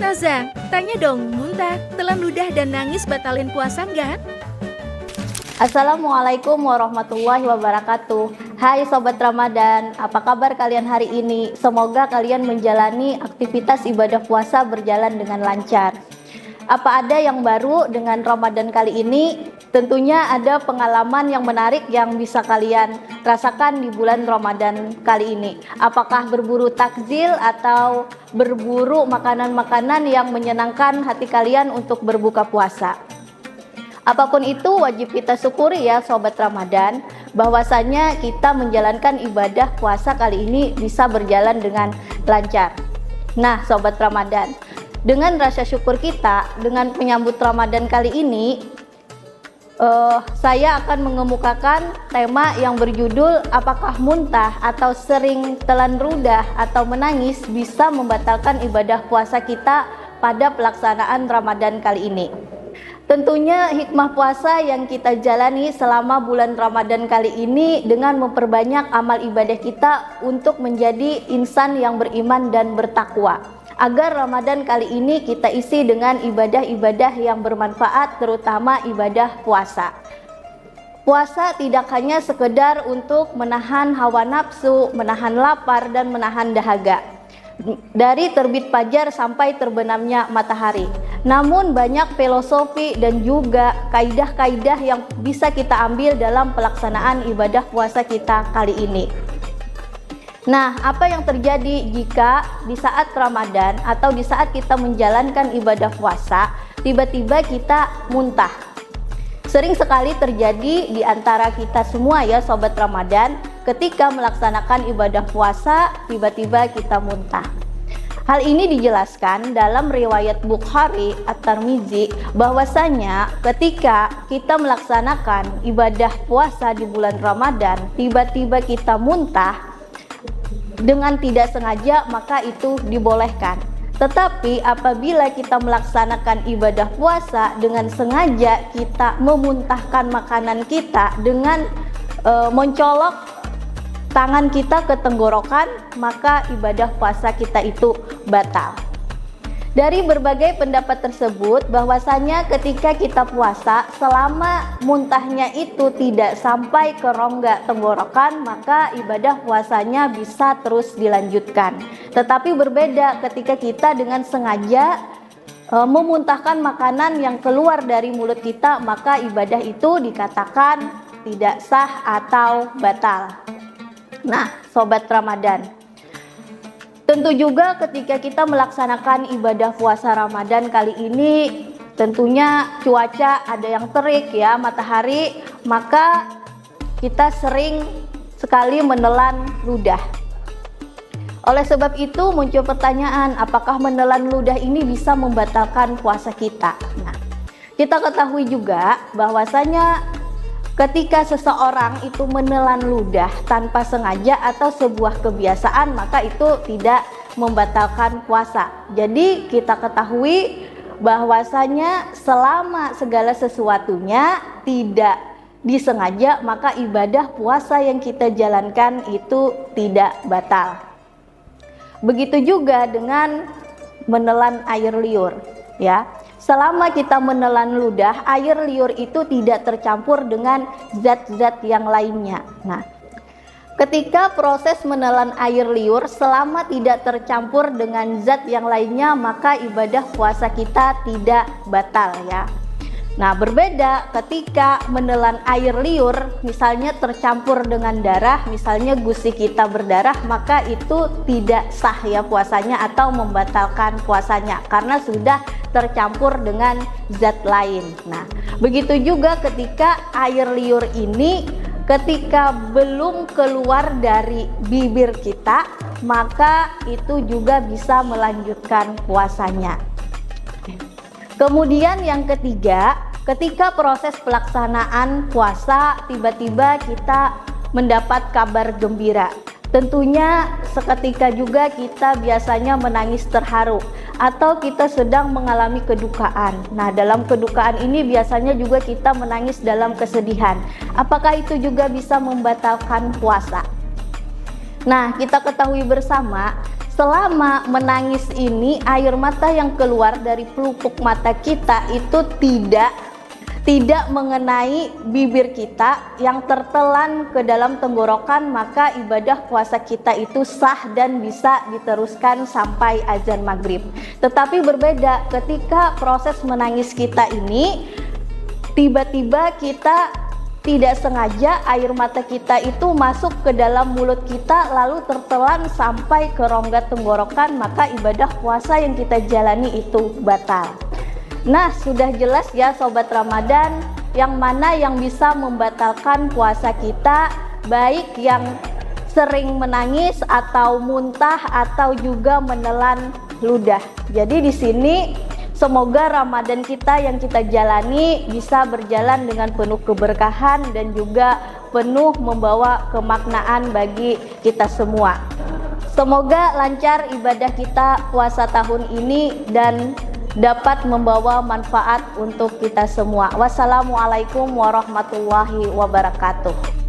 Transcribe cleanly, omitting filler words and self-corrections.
Ustazah, tanya dong, muntah, telan ludah dan nangis batalin puasa nggak? Assalamualaikum warahmatullahi wabarakatuh. Hai Sobat Ramadan, apa kabar kalian hari ini? Semoga kalian menjalani aktivitas ibadah puasa berjalan dengan lancar. Apa ada yang baru dengan Ramadan kali ini? Tentunya ada pengalaman yang menarik yang bisa kalian rasakan di bulan Ramadan kali ini. Apakah berburu takjil atau berburu makanan-makanan yang menyenangkan hati kalian untuk berbuka puasa? Apapun itu wajib kita syukuri ya Sobat Ramadan, bahwasanya kita menjalankan ibadah puasa kali ini bisa berjalan dengan lancar. Nah Sobat Ramadan, dengan rasa syukur kita, dengan menyambut Ramadan kali ini, saya akan mengemukakan tema yang berjudul apakah muntah atau sering telan ludah atau menangis bisa membatalkan ibadah puasa kita pada pelaksanaan Ramadan kali ini. Tentunya hikmah puasa yang kita jalani selama bulan Ramadan kali ini dengan memperbanyak amal ibadah kita untuk menjadi insan yang beriman dan bertakwa, agar Ramadan kali ini kita isi dengan ibadah-ibadah yang bermanfaat, terutama ibadah puasa. Puasa tidak hanya sekedar untuk menahan hawa nafsu, menahan lapar dan menahan dahaga dari terbit fajar sampai terbenamnya matahari. Namun banyak filosofi dan juga kaidah-kaidah yang bisa kita ambil dalam pelaksanaan ibadah puasa kita kali ini. Nah, apa yang terjadi jika di saat Ramadan atau di saat kita menjalankan ibadah puasa, tiba-tiba kita muntah? Sering sekali terjadi di antara kita semua ya Sobat Ramadan, ketika melaksanakan ibadah puasa, tiba-tiba kita muntah. Hal ini dijelaskan dalam riwayat Bukhari At-Tirmidzi bahwasanya ketika kita melaksanakan ibadah puasa di bulan Ramadan, tiba-tiba kita muntah, dengan tidak sengaja maka itu dibolehkan. Tetapi apabila kita melaksanakan ibadah puasa dengan sengaja kita memuntahkan makanan kita dengan mencolok tangan kita ke tenggorokan, maka ibadah puasa kita itu batal. Dari berbagai pendapat tersebut bahwasanya ketika kita puasa, selama muntahnya itu tidak sampai ke rongga tenggorokan, maka ibadah puasanya bisa terus dilanjutkan. Tetapi berbeda ketika kita dengan sengaja memuntahkan makanan yang keluar dari mulut kita, maka ibadah itu dikatakan tidak sah atau batal. Nah, Sobat Ramadan, tentu juga ketika kita melaksanakan ibadah puasa Ramadan kali ini, tentunya cuaca ada yang terik ya, matahari, maka kita sering sekali menelan ludah. Oleh sebab itu muncul pertanyaan, apakah menelan ludah ini bisa membatalkan puasa kita? Nah, kita ketahui juga bahwasanya ketika seseorang itu menelan ludah tanpa sengaja atau sebuah kebiasaan, maka itu tidak membatalkan puasa. Jadi kita ketahui bahwasanya selama segala sesuatunya tidak disengaja, maka ibadah puasa yang kita jalankan itu tidak batal. Begitu juga dengan menelan air liur ya. Selama kita menelan ludah, air liur itu tidak tercampur dengan zat-zat yang lainnya. Nah, ketika proses menelan air liur selama tidak tercampur dengan zat yang lainnya, maka ibadah puasa kita tidak batal ya. Nah, berbeda ketika menelan air liur misalnya tercampur dengan darah, misalnya gusi kita berdarah, maka itu tidak sah ya puasanya atau membatalkan puasanya karena sudah tercampur dengan zat lain. Nah, begitu juga ketika air liur ini ketika belum keluar dari bibir kita, maka itu juga bisa melanjutkan puasanya. Kemudian yang ketiga, ketika proses pelaksanaan puasa tiba-tiba kita mendapat kabar gembira. Tentunya seketika juga kita biasanya menangis terharu atau kita sedang mengalami kedukaan. Nah, dalam kedukaan ini biasanya juga kita menangis dalam kesedihan. Apakah itu juga bisa membatalkan puasa? Nah, kita ketahui bersama selama menangis ini air mata yang keluar dari pelupuk mata kita itu tidak mengenai bibir kita yang tertelan ke dalam tenggorokan, maka ibadah puasa kita itu sah dan bisa diteruskan sampai azan maghrib. Tetapi berbeda ketika proses menangis kita ini tiba-tiba kita tidak sengaja air mata kita itu masuk ke dalam mulut kita lalu tertelan sampai ke rongga tenggorokan, maka ibadah puasa yang kita jalani itu batal. Nah, sudah jelas ya Sobat Ramadan, yang mana yang bisa membatalkan puasa kita, baik yang sering menangis atau muntah atau juga menelan ludah. Jadi di sini semoga Ramadan kita yang kita jalani bisa berjalan dengan penuh keberkahan dan juga penuh membawa kemaknaan bagi kita semua. Semoga lancar ibadah kita puasa tahun ini dan dapat membawa manfaat untuk kita semua. Wassalamualaikum warahmatullahi wabarakatuh.